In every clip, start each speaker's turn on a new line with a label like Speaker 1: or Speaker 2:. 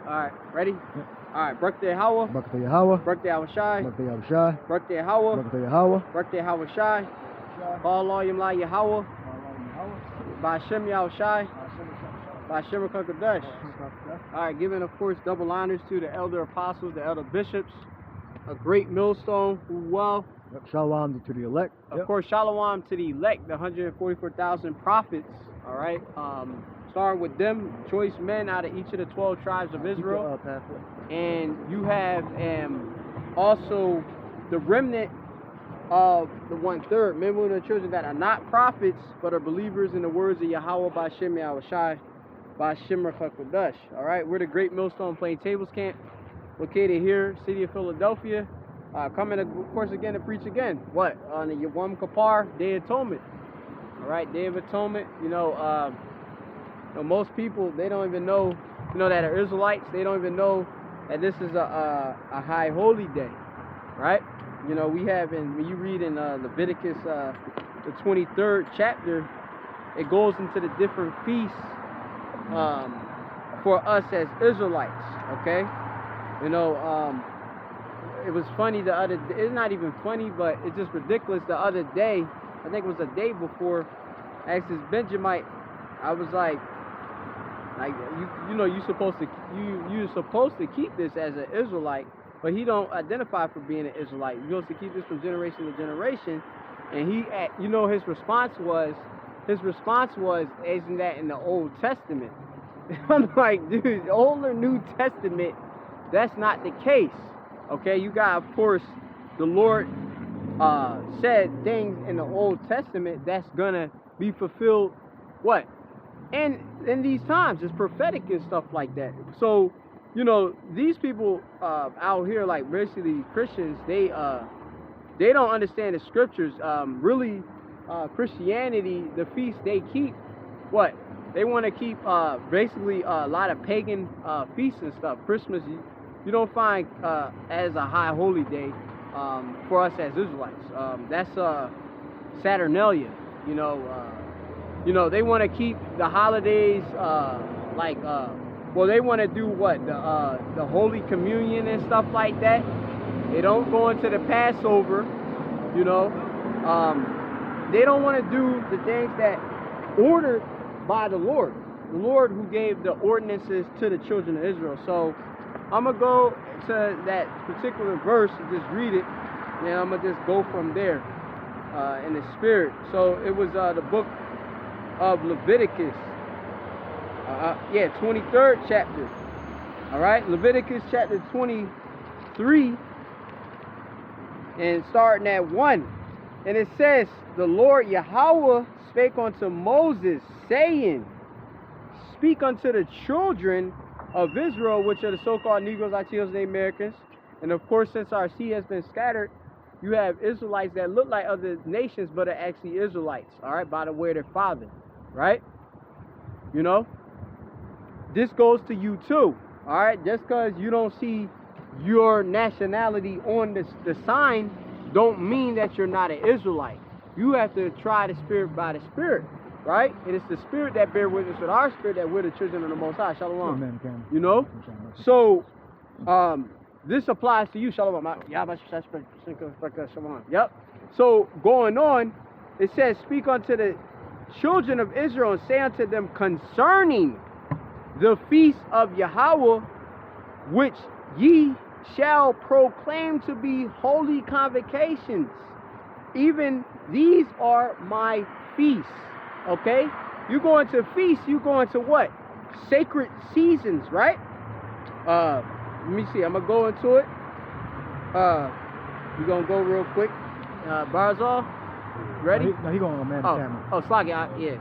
Speaker 1: Alright, ready? Yep. Alright, birthday Yahweh.
Speaker 2: Birthday Yahweh.
Speaker 1: Birthday Yahushai.
Speaker 2: Birthday Yahushai.
Speaker 1: Birthday Yahweh.
Speaker 2: Birthday Yahweh.
Speaker 1: Birthday Yahushai. Ba'al Yimla Yahweh. Ba'Shem Yahushai. Ba'Shem Kadosh. Alright, giving of course double honors to the elder apostles, the elder bishops, a great millstone who well.
Speaker 2: Shalom to the elect.
Speaker 1: Of course, shalom to the elect, the 144,000 prophets. Alright, starting with them, choice men out of each of the 12 tribes of Israel. And you have also the remnant of the 1/3, men, women, and children that are not prophets, but are believers in the words of Yahweh by Shem Yahushai, by Shem Kodesh. Alright, we're the Great Millstone Plaintables camp, located here, city of Philadelphia. Coming, of course, again to preach again. What? On the Yom Kippur, Day of Atonement. Alright, Day of Atonement. You know, most people, they don't even know, that are Israelites, they don't even know that this is a high holy day. Right? We have when you read in Leviticus, the 23rd chapter, it goes into the different feasts for us as Israelites. Okay? It was funny the other day. It's not even funny, but it's just ridiculous. The other day, I think it was a day before, I asked this Benjamite, I was like you're supposed to keep this as an Israelite, but he don't identify for being an Israelite. You're supposed to keep this from generation to generation. And his response was, isn't that in the Old Testament? I'm like, dude, Old or New Testament, that's not the case. Okay, you got, of course, the Lord said things in the Old Testament that's gonna be fulfilled, what? And in these times, it's prophetic and stuff like that. So, these people out here, like basically Christians, they don't understand the scriptures. Christianity, the feast they keep, what? They want to keep basically a lot of pagan feasts and stuff. Christmas, you don't find as a high holy day for us as Israelites. That's Saturnalia. They want to keep the holidays they want to do what? The Holy Communion and stuff like that. They don't go into the Passover. They don't want to do the things that ordered by the Lord who gave the ordinances to the children of Israel. So I'm going to go to that particular verse and just read it, and I'm going to just go from there in the spirit. So it was the book of Leviticus, 23rd chapter. All right, Leviticus chapter 23, and starting at 1. And it says, the Lord Yahweh spake unto Moses, saying, speak unto the children of Israel, which are the so-called Negroes, Latinos, and Americans. And of course, since our seed has been scattered, you have Israelites that look like other nations, but are actually Israelites, all right, by the way of their father, right? This goes to you too, all right? Just because you don't see your nationality on the sign, don't mean that you're not an Israelite. You have to try the spirit by the spirit. Right? It is the spirit that bear witness with our spirit that we're the children of the Most High. Shalom.
Speaker 2: Amen.
Speaker 1: So, this applies to you. Shalom. Yep. So, going on, it says, speak unto the children of Israel and say unto them concerning the feast of Yahweh, which ye shall proclaim to be holy convocations. Even these are my feasts. Okay? You go into feasts, you go into what? Sacred seasons, right? Let me see. I'm going to go into it. We're going to go real quick. Barzal, ready?
Speaker 2: No, he going to man the camera.
Speaker 1: Oh, Sloggy, yeah.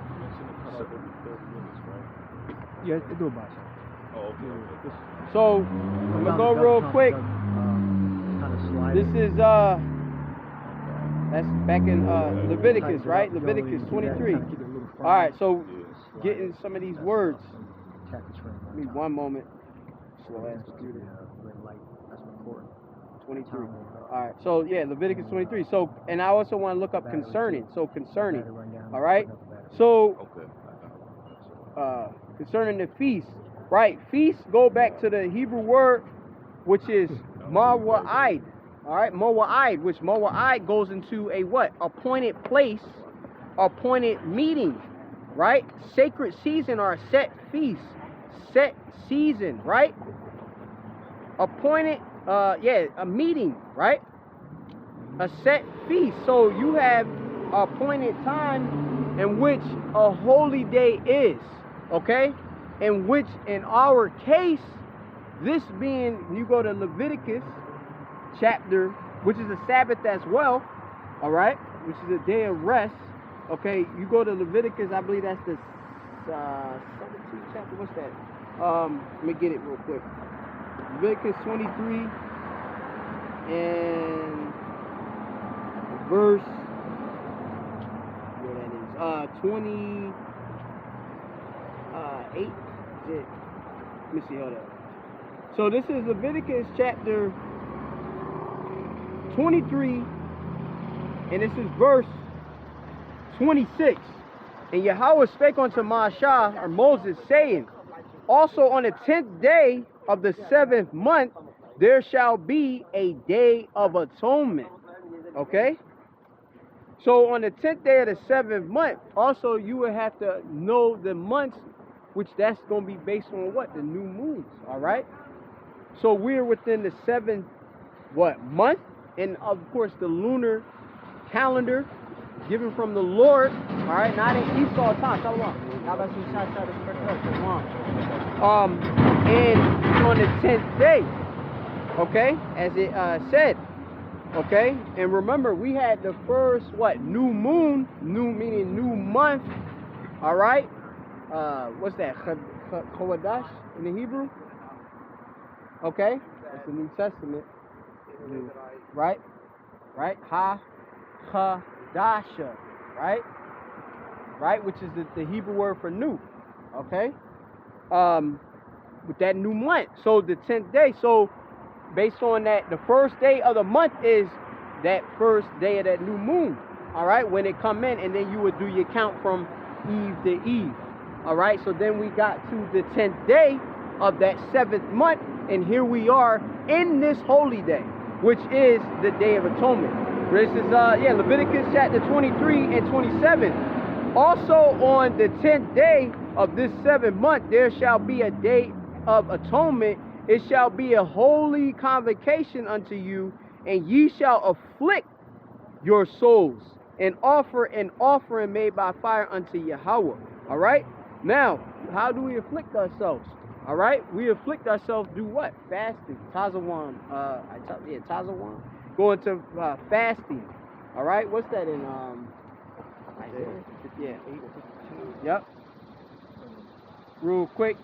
Speaker 2: Yeah, do it by
Speaker 1: So, I'm going to go real quick. This is, that's back in Leviticus, right? Leviticus 23. All right, so getting some of these words. Give me one moment. Slow ass computer. 23. All right, so yeah, Leviticus 23. So, and I also want to look up concerning. So concerning. All right. So concerning the feast. right? Feast go back to the Hebrew word, which is mawa'id. All right, mawa'id, which mawa'id goes into a what? Appointed place, appointed meeting, right? Sacred season or a set feast, set season, right? Appointed, a meeting, right? A set feast. So you have appointed time in which a holy day is, okay? In which, in our case, this being, you go to Leviticus chapter, which is a Sabbath as well, all right? Which is a day of rest, okay? You go to Leviticus, I believe that's the 17th chapter. What's that? Let me get it real quick. Leviticus 23 and verse, where that is, 28. Is it? Let me see, hold up. So this is Leviticus chapter 23, and this is verse 26. And Yahweh spake unto Manasseh, or Moses, saying, also on the 10th day of the 7th month, there shall be a day of atonement. Okay? So on the 10th day of the 7th month, also you would have to know the months, which that's going to be based on what? The new moons. All right? So we're within the 7th, month? And of course the lunar calendar given from the Lord. All right? Not in Esau time. And on the 10th day, okay, as it said, okay, and remember we had the first new moon, new meaning new month, all right, what's that, Chodesh in the Hebrew, okay, that's the New Testament, right, Ha-Chadasha, right, which is the Hebrew word for new, okay, with that new month. So the 10th day, so based on that, the first day of the month is that first day of that new moon, all right, when it come in, and then you would do your count from eve to eve, all right. So then we got to the 10th day of that 7th month, and here we are in this holy day, which is the Day of Atonement. This is Leviticus chapter 23 and 27. Also on the 10th day of this 7th month, there shall be a day of atonement. It shall be a holy convocation unto you, and ye shall afflict your souls and offer an offering made by fire unto Yahweh. All right. Now, how do we afflict ourselves? All right. We afflict ourselves through what? Fasting. Tazawan. Tazawan. Going to fasting. All right. What's that in Isaiah? Yeah. Yep. Real quick.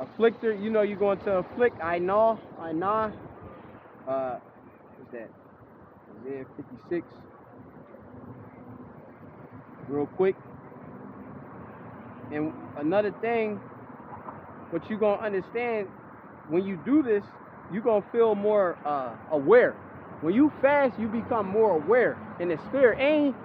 Speaker 1: Afflictor, you know you're going to afflict. I know. What's that? Isaiah 56. Real quick. And another thing, what you're going to understand, when you do this, you're going to feel more aware. When you fast, you become more aware in the spirit. And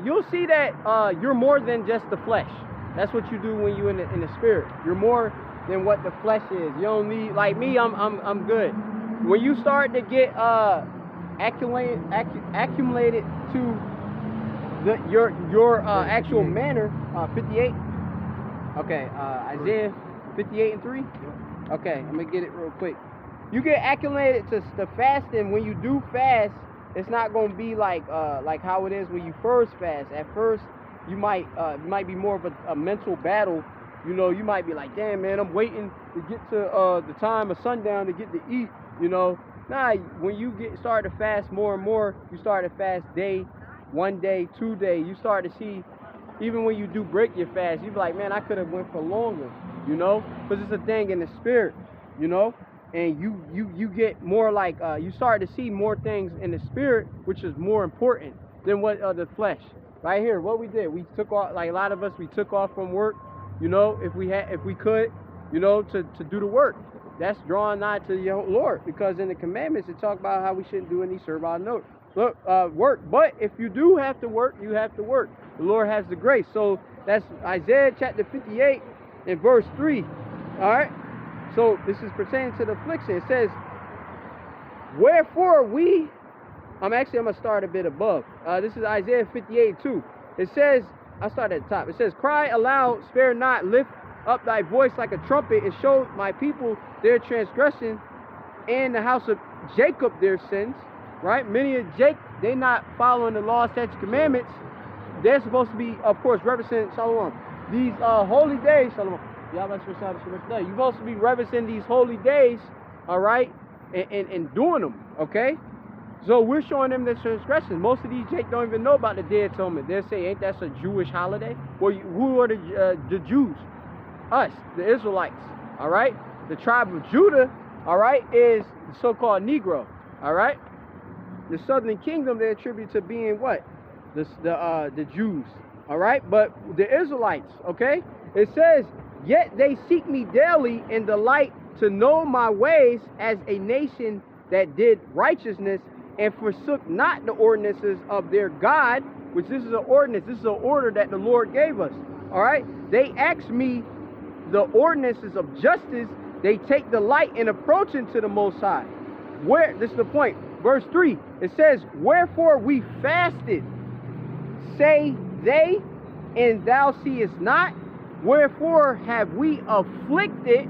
Speaker 1: you'll see that you're more than just the flesh. That's what you do when you're in the spirit. You're more than what the flesh is. You don't need, like me, I'm good. When you start to get accumulated to your actual manner, 58. Okay, Isaiah 58 and 3. Okay, I'm gonna get it real quick. You get acclimated to the fasting. When you do fast, it's not gonna be like how it is when you first fast. At first, you might be more of a mental battle. You know, you might be like, damn man, I'm waiting to get to the time of sundown to get to eat. You know, nah. When you start to fast more and more, you start to fast day, 1 day, 2 day. You start to see, even when you do break your fast, you be like, man, I could have went for longer. You know, because it's a thing in the spirit. You know, and you get more like you start to see more things in the spirit, which is more important than what the flesh. Right here, what we did, we took off, like a lot of us, we took off from work. You know, if we could, you know, to do the work. That's drawing nigh to your Lord, because in the commandments it talk about how we shouldn't do any servile work. But if you do have to work, you have to work. The Lord has the grace. So that's Isaiah chapter 58 and verse 3. All right. So this is pertaining to the affliction. It says, wherefore we, I'm going to start a bit above. This is Isaiah 58:2. It says, I'll start at the top. It says, cry aloud, spare not, lift up thy voice like a trumpet, and show my people their transgression, and the house of Jacob their sins. Right? Many of Jacob, they not following the law, statutes, commandments. They're supposed to be, of course, representing Shalom. These holy days, Shalom. You're supposed to be representing these holy days, all right, and doing them, okay? So we're showing them the transgressions. Most of these Jake don't even know about the Day of Atonement. They'll say, ain't that a Jewish holiday? Well, who are the Jews? Us, the Israelites, all right? The tribe of Judah, all right, is the so-called Negro, all right? The southern kingdom they attribute to being what? The Jews, all right? But the Israelites, okay? It says, yet they seek me daily in the light to know my ways as a nation that did righteousness and forsook not the ordinances of their God, which this is an ordinance, this is an order that the Lord gave us, all right? They ask me the ordinances of justice, they take delight in approaching to the Most High. Where, this is the point, verse 3, it says, wherefore we fasted, say they, and thou seest not, wherefore have we afflicted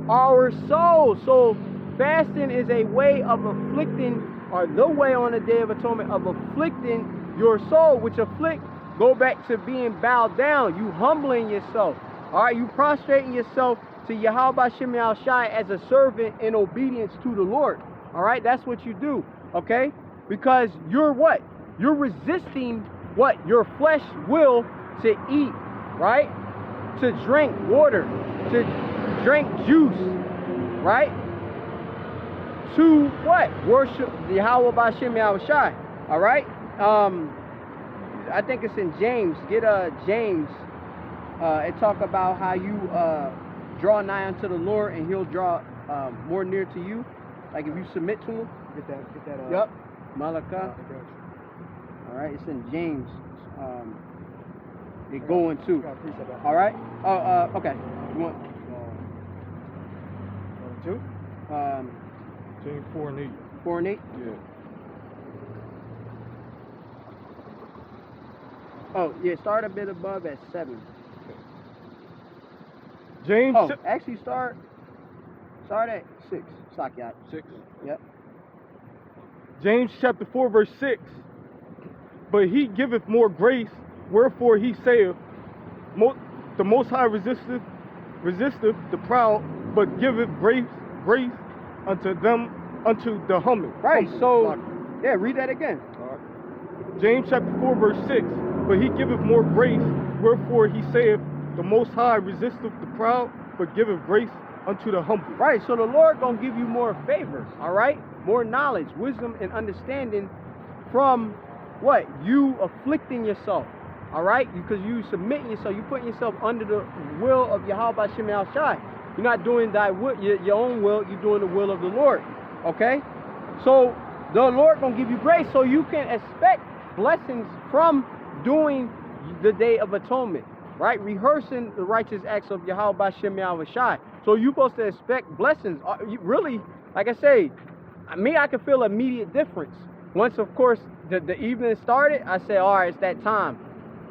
Speaker 1: our souls. So fasting is a way of afflicting, or the way on the Day of Atonement of afflicting your soul, which afflict, go back to being bowed down, you humbling yourself, all right, you prostrating yourself to Yakalba Shai as a servant in obedience to the Lord, all right, that's what you do, okay, because you're what? You're resisting what? Your flesh will to eat, right? To drink water, to drink juice, right? To what? Worship the Yakalba Shai, all right? I think it's in James. Get James and talk about how you draw nigh unto the Lord and he'll draw more near to you. Like if you submit to him.
Speaker 2: Get that.
Speaker 1: Yep. Malacca. All right, it's in James. They go into. All right. Okay. You want
Speaker 2: 2?
Speaker 3: James 4 and 8.
Speaker 1: 4 and 8.
Speaker 3: Yeah.
Speaker 1: Oh yeah, start a bit above at 7.
Speaker 3: James.
Speaker 1: Oh, actually start at 6. Sakyat.
Speaker 3: 6.
Speaker 1: Yep.
Speaker 3: James chapter 4 verse 6. But he giveth more grace, wherefore he saith, the Most High resisteth the proud, but giveth grace unto the humble.
Speaker 1: Right. So yeah, read that again.
Speaker 3: James chapter 4 verse 6. But he giveth more grace, wherefore he saith, the Most High resisteth the proud, but giveth grace unto the humble.
Speaker 1: Right. So the Lord gonna give you more favors. All right. More knowledge, wisdom, and understanding from what? You afflicting yourself, all right? Because you submitting yourself, you putting yourself under the will of Yakalba Shai. You're not doing thy will, your own will, you're doing the will of the Lord, okay? So the Lord gonna give you grace so you can expect blessings from doing the Day of Atonement, right? Rehearsing the righteous acts of Yakalba Shai. So you're supposed to expect blessings. You really, like I say, I can feel immediate difference. Once, of course, the evening started, I said, all right, it's that time.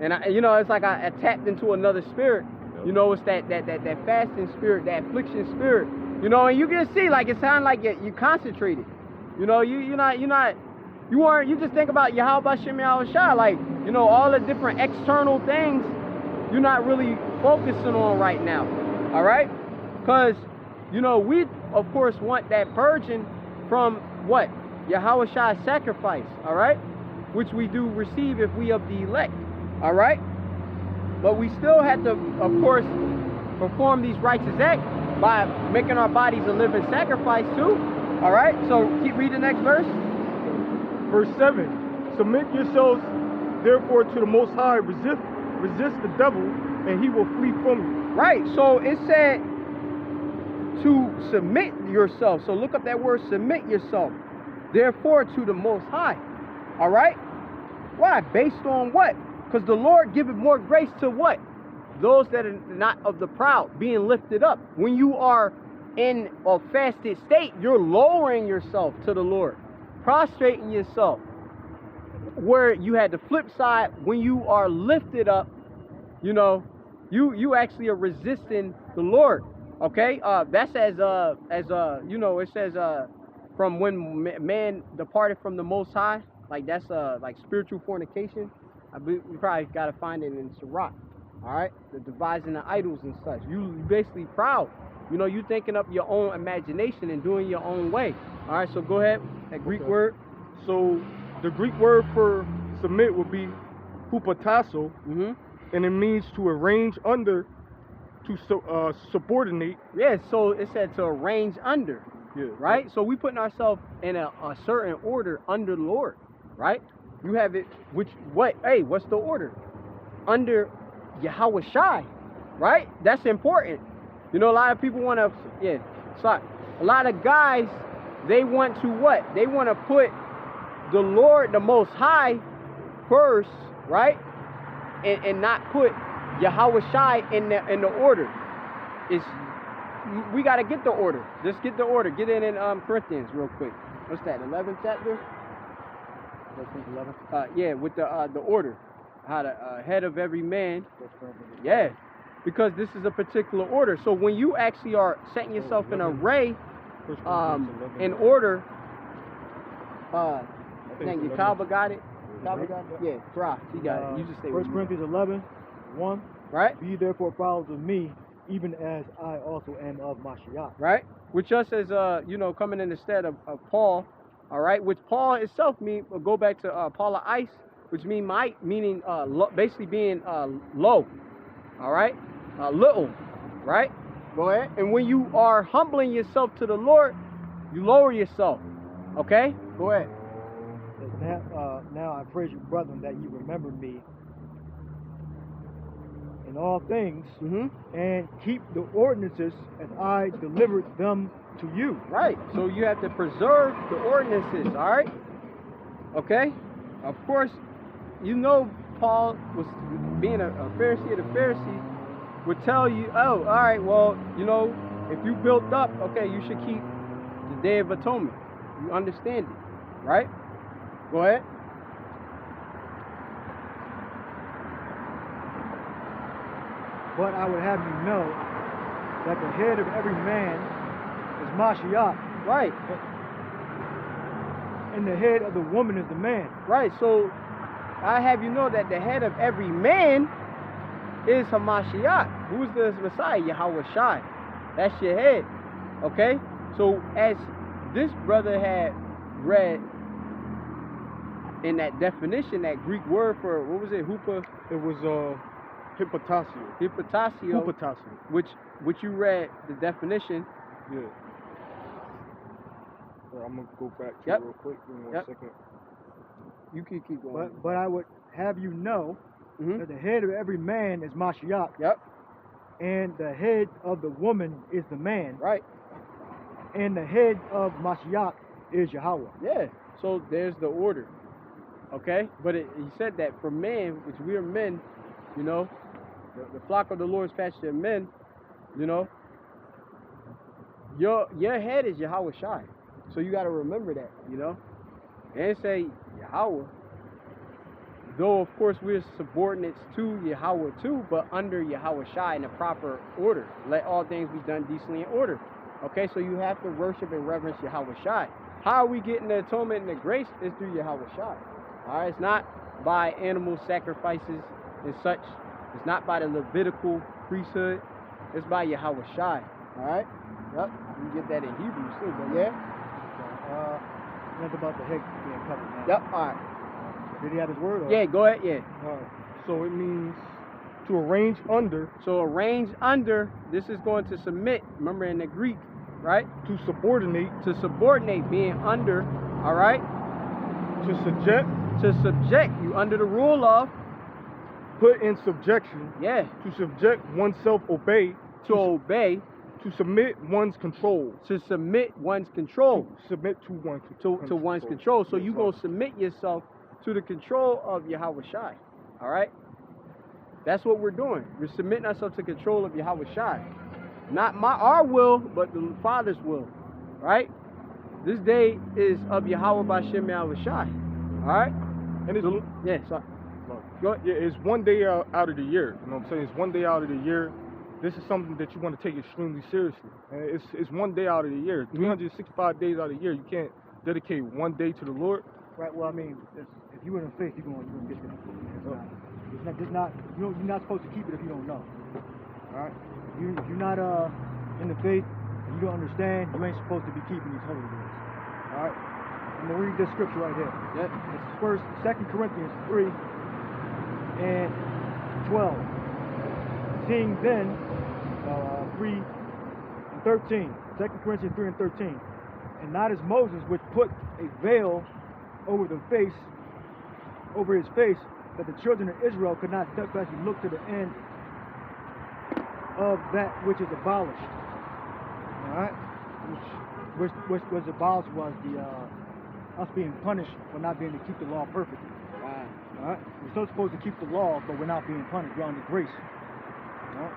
Speaker 1: And, it's like I tapped into another spirit. You know, it's that fasting spirit, that affliction spirit. You know, and you can see, like, it sounds like you concentrated. You know, you just think about Yakalba Shai, like, all the different external things you're not really focusing on right now. All right? Because, we, of course, want that purging from what? Yahweh Shai's sacrifice, all right? Which we do receive if we of the elect, all right? But we still have to, of course, perform these righteous acts by making our bodies a living sacrifice too, all right? So keep reading the next verse.
Speaker 3: Verse 7. Submit yourselves, therefore, to the Most High. Resist the devil, and he will flee from you.
Speaker 1: Right, so it said to submit yourself. So look up that word, submit yourself. Therefore, to the Most High. All right? Why? Based on what? Because the Lord giveth more grace to what? those that are not of the proud, being lifted up. When you are in a fasted state, you're lowering yourself to the Lord, prostrating yourself. Where you had the flip side, when you are lifted up, you know, you actually are resisting the Lord. Okay, that's as you know, it says from when man departed from the Most High, like that's like spiritual fornication. I believe we probably gotta find it in Sirach. All right, the devising the idols and such. You basically proud. You know, you thinking up your own imagination and doing your own way. All right, so go ahead. That Greek word.
Speaker 3: So the Greek word for submit would be hupotasso, and it means to arrange under, to subordinate.
Speaker 1: Yeah, so it said to arrange under.
Speaker 3: Yeah.
Speaker 1: Right? So we putting ourselves in a certain order under the Lord. Right? You have it, what's the order? Under Yahweh Shai. Right? That's important. You know, a lot of people want to, a lot of guys, they want to what? They want to put the Lord, the Most High, first, right? And not put Yahweh Shai in the order. We got to get the order. Just get the order. Get it in Corinthians real quick. What's that, 11th chapter?
Speaker 2: 11.
Speaker 1: Yeah, with the order. How the head of every man. Yeah. Because this is a particular order. So when you actually are setting yourself in array, in order, I think Yakalba got it. Yakalba got it? Yeah, Tra, he got it. You just say
Speaker 2: 1 Corinthians 11:1.
Speaker 1: Right?
Speaker 2: Be therefore followers of me, even as I also am of Mashiach.
Speaker 1: Right? Which just as you know, coming in the stead of Paul, all right, which Paul itself go back to Paula Ice, which meaning basically being low. All right? Little, right? Go ahead. And when you are humbling yourself to the Lord, you lower yourself. Okay? Go ahead.
Speaker 2: Now I praise you, brethren, that you remember me in all things, and keep the ordinances as I delivered them to you.
Speaker 1: Right. So you have to preserve the ordinances, all right? Okay? Of course, you know Paul was being a Pharisee of the Pharisees, would tell you, oh, all right, well, you know, if you built up, okay, you should keep the Day of Atonement. You understand it, right? Go ahead.
Speaker 2: But I would have you know that the head of every man is Mashiach.
Speaker 1: Right.
Speaker 2: And the head of the woman is the man.
Speaker 1: Right, so I have you know that the head of every man is Hamashiach. Who's the Messiah? Yahweh Shai. That's your head. Okay? So as this brother had read in that definition, that Greek word for, what was it?
Speaker 3: It was hypotasio.
Speaker 1: Hypotasio. Which you read the definition.
Speaker 3: Yeah. Well, I'm gonna go back to it real quick. Give me one second.
Speaker 1: You can keep going.
Speaker 2: But I would have you know that the head of every man is Mashiach.
Speaker 1: Yep.
Speaker 2: And the head of the woman is the man.
Speaker 1: Right.
Speaker 2: And the head of Mashiach is Yahweh.
Speaker 1: Yeah. So there's the order. Okay? But he said that for man, which we are men, you know, the flock of the Lord's pasture of men, you know, your head is Yahweh Shai. So you got to remember that, you know. And say Yahweh. Though, of course, we're subordinates to Yahweh too, but under Yahweh Shai in a proper order. Let all things be done decently in order. Okay, so you have to worship and reverence Yahweh Shai. How are we getting the atonement and the grace? Is through Yahweh Shai. All right, it's not by animal sacrifices and such. It's not by the Levitical priesthood. It's by Yahweh Shai. All right? Yep. You can get that in Hebrews too, but yeah?
Speaker 2: Think about the head being covered now.
Speaker 1: Yep, all right.
Speaker 2: Did he have his word? Or?
Speaker 1: Yeah, go ahead, yeah.
Speaker 3: All right. So it means to arrange under.
Speaker 1: So arrange under, this is going to submit, remember in the Greek, right?
Speaker 3: To subordinate.
Speaker 1: To subordinate, being under, all right?
Speaker 3: To subject.
Speaker 1: To subject, you under the rule of.
Speaker 3: Put in subjection.
Speaker 1: Yeah.
Speaker 3: To subject oneself, obey.
Speaker 1: To obey.
Speaker 3: To submit one's control.
Speaker 1: To submit one's control.
Speaker 3: To submit to one's
Speaker 1: to one's control. So you're going to submit yourself to the control of Yahweh Shai. All right? That's what we're doing. We're submitting ourselves to control of Yahweh Shai. Not our will, but the Father's will. Right? This day is of Yahweh Bashem Yahweh Shai. Alright?
Speaker 3: And it's,
Speaker 1: yeah, sorry.
Speaker 3: Go ahead. Yeah, it's one day out of the year. You know what I'm saying? It's one day out of the year. This is something that you want to take extremely seriously. It's one day out of the year. 365 days out of the year. You can't dedicate one day to the Lord.
Speaker 2: Right. Well, I mean, if you in the faith, you're gonna get that. You're not supposed to keep it if you don't know. All right. If you're not in the faith, and you don't understand, you ain't supposed to be keeping these holy days. All right. I'm gonna read this scripture right here.
Speaker 1: Yep.
Speaker 2: It's 2 Corinthians 3 and 12. Seeing then, 3 and 13. 2 Corinthians 3 and 13. And not as Moses, which put a veil over his face, that the children of Israel could not steadfastly look to the end of that which is abolished. All right, which was abolished was the us being punished for not being able to keep the law perfectly. All right, we're still supposed to keep the law, but we're not being punished. We're under grace. All right.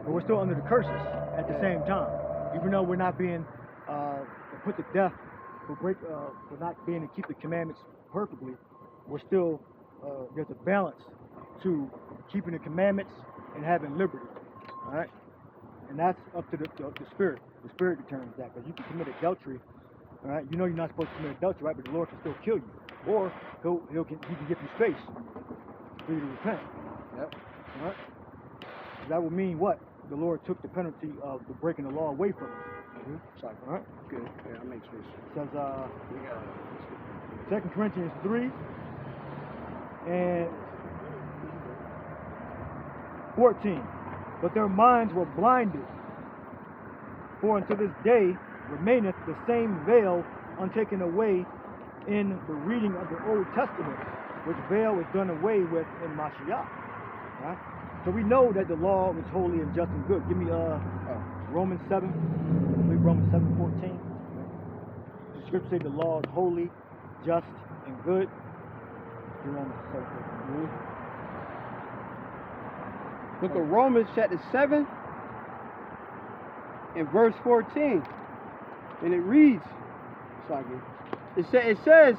Speaker 2: But we're still under the curses at the same time, even though we're not being put to death for not being able to keep the commandments perfectly. We're still there's a balance to keeping the commandments and having liberty. All right, and that's up to the spirit. The spirit determines that, because you can commit adultery. All right, you know you're not supposed to commit adultery, right? But the Lord can still kill you, or he can give you space for you to repent.
Speaker 1: Yep.
Speaker 2: All right. That would mean what? The Lord took the penalty of the breaking the law away from us. Sorry. All right.
Speaker 1: Good. Yeah, that makes sense.
Speaker 2: It says 2 Corinthians 3 and 14. But their minds were blinded, for unto this day remaineth the same veil untaken away in the reading of the Old Testament, which veil was done away with in Mashiach. Right? So we know that the law was holy and just and good. Give me Romans 7. I believe Romans 7:14. The scripture says the law is holy, just, and good. Romans 7:14.
Speaker 1: Book of Romans chapter 7 and verse 14. And it reads, it says,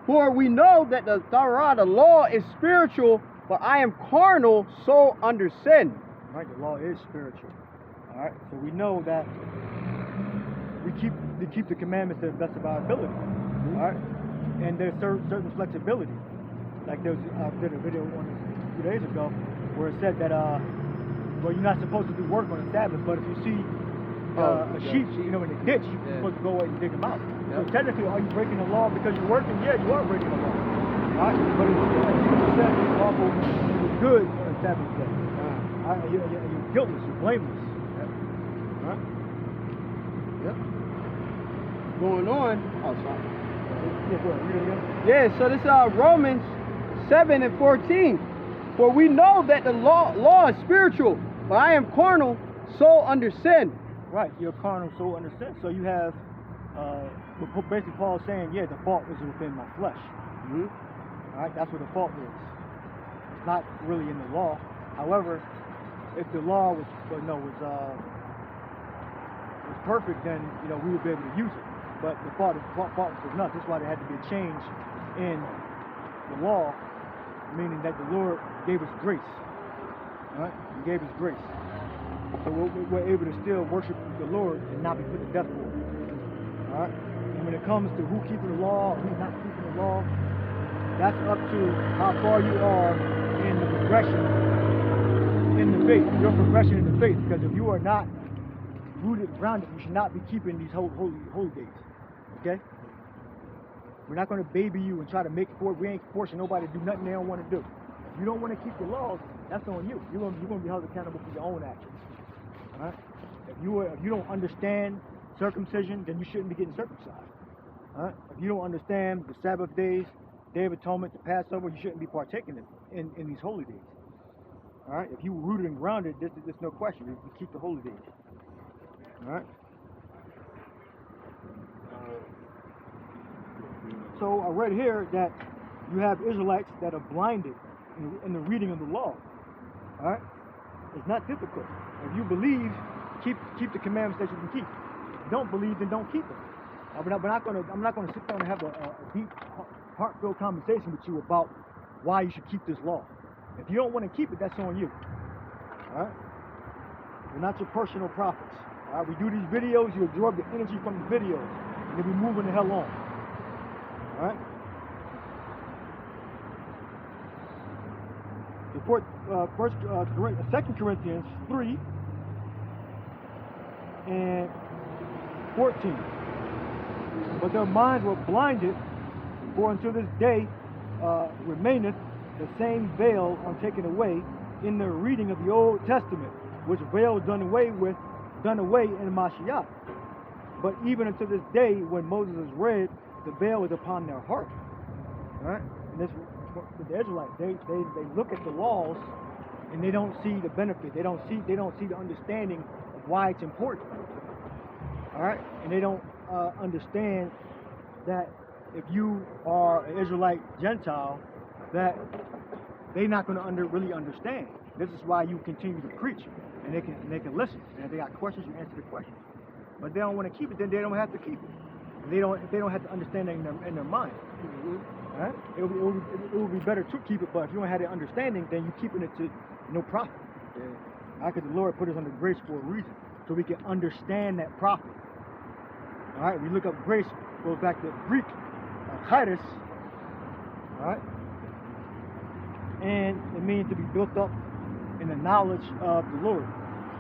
Speaker 1: for we know that the Torah, the law, is spiritual, but I am carnal, so under sin.
Speaker 2: Right, the law is spiritual. All right, so we know that we keep the commandments to the best of our ability. All right, and there's certain flexibility. Like I did a video a few days ago where it said that well, you're not supposed to do work on the Sabbath, but if you see a sheep, you know, in the ditch, you're supposed to go and dig them out. So technically, are you breaking the law because you're working? Yeah, you are breaking the law. Right? But it's said it's lawful, it's good on the Sabbath day. You're guiltless, you're blameless. Right?
Speaker 1: Yep. Going on. Oh, sorry.
Speaker 2: Yeah, go ahead. Read it again.
Speaker 1: Yeah, so this is Romans 7 and 14. For we know that the law is spiritual, but I am carnal, soul under sin.
Speaker 2: Right, you're carnal, soul under sin. So you have, basically Paul is saying, yeah, the fault is within my flesh.
Speaker 1: Mm-hmm.
Speaker 2: All right, that's what the fault is. It's not really in the law. However, if the law was perfect, then we would be able to use it. But the fault was not. That's why there had to be a change in the law, meaning that the Lord gave us grace. All right, He gave us grace, so we're able to still worship the Lord and not be put to death for it. All right, and when it comes to who keeping the law, who's not keeping the law, that's up to how far you are in the progression in the faith, your progression in the faith. Because if you are not rooted and grounded, you should not be keeping these holy days. Okay? We're not going to baby you and try to make it for it. We ain't forcing nobody to do nothing they don't want to do. If you don't want to keep the laws, that's on you. You're going to be held accountable for your own actions. All right? If you don't understand circumcision, then you shouldn't be getting circumcised. All right? If you don't understand the Sabbath days, Day of Atonement, the Passover, you shouldn't be partaking in these holy days. All right? If you were rooted and grounded, there's no question. You keep the holy days. All right? So I read here that you have Israelites that are blinded in the reading of the law. All right? It's not difficult. If you believe, keep the commandments that you can keep. If you don't believe, then don't keep them. I'm not going to sit down and have a deep, heartfelt conversation with you about why you should keep this law. If you don't want to keep it, that's on you. All right? We're not your personal prophets. All right? We do these videos, you absorb the energy from the videos, and then we moving the hell on. All right? The 2 Corinthians 3 and 14. But their minds were blinded, for until this day remaineth the same veil untaken away in the reading of the Old Testament, which veil done away in Mashiach. But even until this day, when Moses is read, the veil is upon their heart. All right? And this, the Israelites, they look at the laws and they don't see the benefit. They don't see the understanding of why it's important. All right? And they don't understand that if you are an Israelite Gentile, that they're not going to really understand. This is why you continue to preach, and they can listen. And if they got questions, you answer the questions. But if they don't want to keep it, then they don't have to keep it. They don't have to understand it in their mind. Mm-hmm. Right? It would be better to keep it, but if you don't have the understanding, then you're keeping it to no profit. Yeah. Because the Lord put us under grace for a reason, so we can understand that profit. All right, we look up grace, goes back to Greek, Titus. All right, and it means to be built up in the knowledge of the Lord.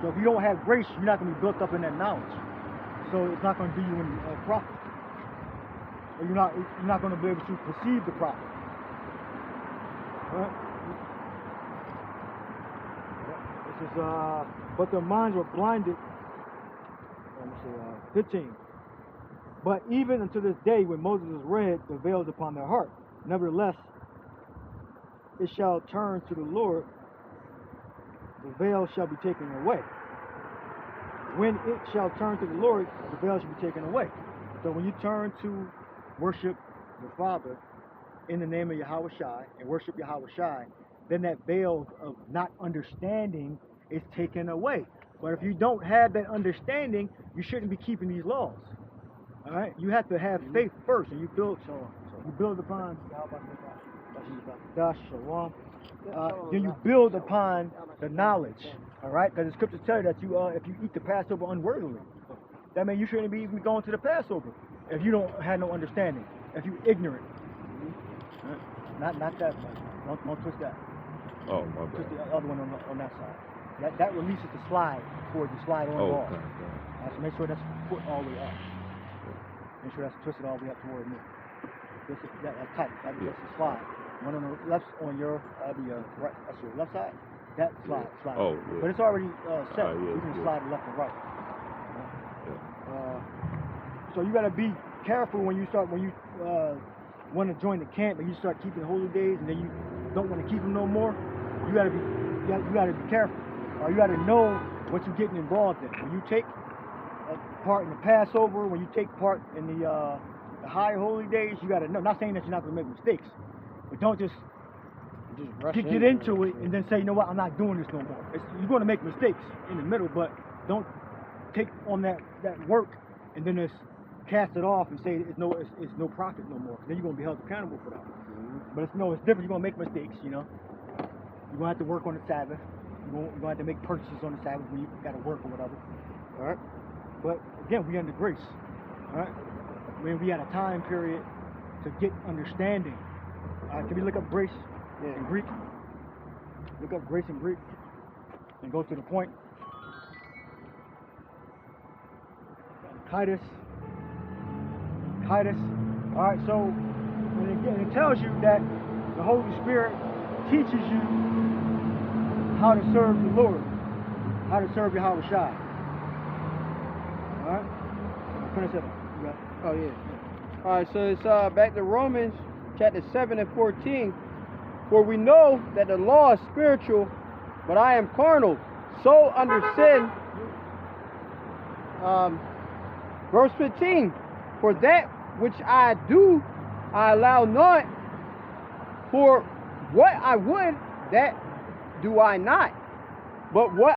Speaker 2: So if you don't have grace, you're not going to be built up in that knowledge. So it's not going to do you any profit. Or you're not going to be able to perceive the profit. All right. This is but their minds were blinded. Let me say 15. But even unto this day, when Moses is read, the veil is upon their heart. Nevertheless, it shall turn to the Lord, the veil shall be taken away. When it shall turn to the Lord, the veil shall be taken away. So when you turn to worship the Father in the name of Yahweh Shai and worship Yahweh Shai, then that veil of not understanding is taken away. But if you don't have that understanding, you shouldn't be keeping these laws. All right, you have to have faith first, and you build upon then you build upon the knowledge. All right, because the scriptures tell you that if you eat the Passover unworthily, that means you shouldn't be even going to the Passover if you don't have no understanding, if you're ignorant. Right? Not that one. Don't twist that.
Speaker 3: Oh, my bad.
Speaker 2: Twist the other one on that side. That releases the slide before you slide on the ball.
Speaker 3: Okay.
Speaker 2: So make sure that's put all the way up. Make sure that's twisted all the way up toward me. That's tight. That's the slide. One on the left on your right. That's your left side. That slide.
Speaker 3: Oh, yeah.
Speaker 2: But it's already set.
Speaker 3: Yeah,
Speaker 2: you can slide left and right.
Speaker 3: Yeah.
Speaker 2: So you gotta be careful when you want to join the camp and you start keeping holy days and then you don't want to keep them no more. You gotta be careful, or you gotta know what you're getting involved in. When you take part in the Passover, when you take part in the high holy days, you gotta know. Not saying that you're not gonna make mistakes, but don't just get into it and then say, you know what, I'm not doing this no more. You're gonna make mistakes in the middle, but don't take on that work and then just cast it off and say it's no profit no more. Then you're gonna be held accountable for that. Mm-hmm. But it's different. You're gonna make mistakes, you know. You're gonna have to work on the Sabbath. You're gonna have to make purchases on the Sabbath when you gotta work or whatever. All right. But again, we under grace. All right. When we had a time period to get understanding. Can we look up grace in Greek? Look up grace in Greek and go to the point. Titus. All right, so it tells you that the Holy Spirit teaches you how to serve the Lord, how to serve Yahweh Shai. All right, finish it.
Speaker 1: Oh yeah. All right, so it's back to Romans chapter 7 and 14. For we know that the law is spiritual, but I am carnal, so under sin. Verse 15. For that which I do, I allow not. For what I would, that do I not. But what